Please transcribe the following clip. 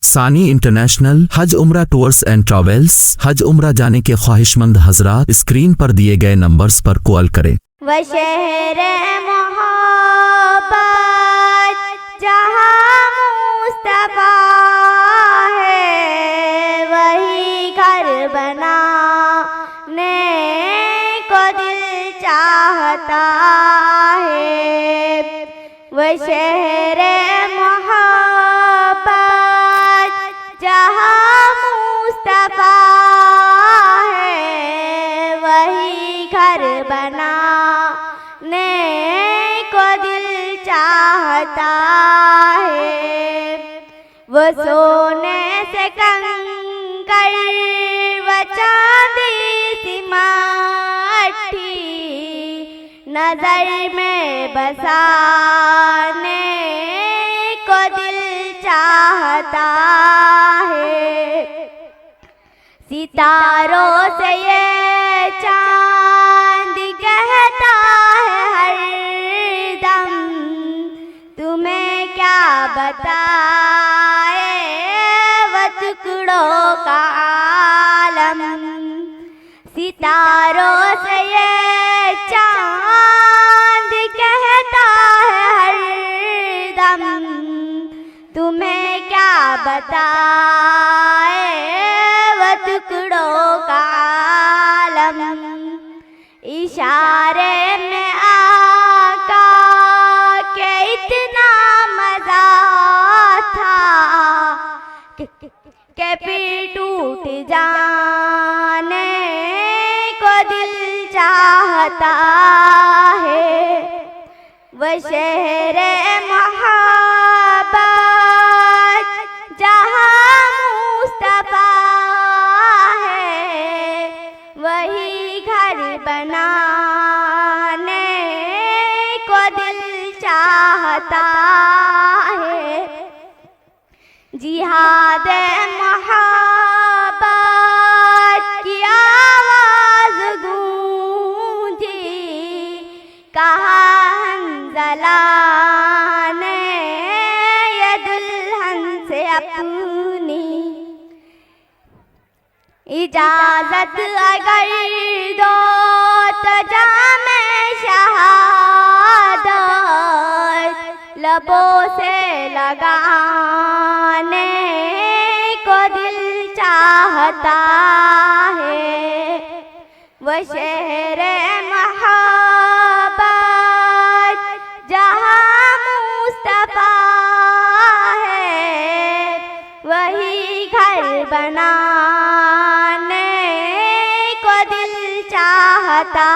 सानी इंटरनेशनल हज उम्रा टूर्स एंड ट्रैवल्स। हज उम्रा जाने के ख्वाहिशमंद हजरात स्क्रीन पर दिए गए नंबर्स पर कॉल करें। वह शहर मोहब्बत जहाँ मुस्तफा है, वही घर बनाने को दिल चाहता है। वह शहर मोहब्बत जहाँ मुस्तफा है, वही घर बनाने को दिल चाहता है। वो सोने से कंकड़ व चांदी सी मट्टी नजर में बसाने को दिल चाहता है। सितारों से ये चांद कहता है हरदम, तुम्हें क्या बताए वो टुकड़ों का आलम। सितारों से ये चांद कहता है हरदम, तुम्हें क्या बताए वो टुकड़ों का आलम। इशारे में आका के इतना मजा था कि फिर टूट जाने को दिल चाहता है। वह शहर मोहब्बत जहाँ मुस्तफा है, वही घर बनाने को दिल चाहता है। जिहाद मोहब्बत की आवाज़ गूंजी, कहा हंज़ला ने ये दुल्हन से अपनी इजाज़त अगर दो तो जामे शहादत लबों से लगाने को दिल चाहता है। वह शहर मोहब्बत जहाँ मुस्तफा है, वही घर बनाने को दिल चाहता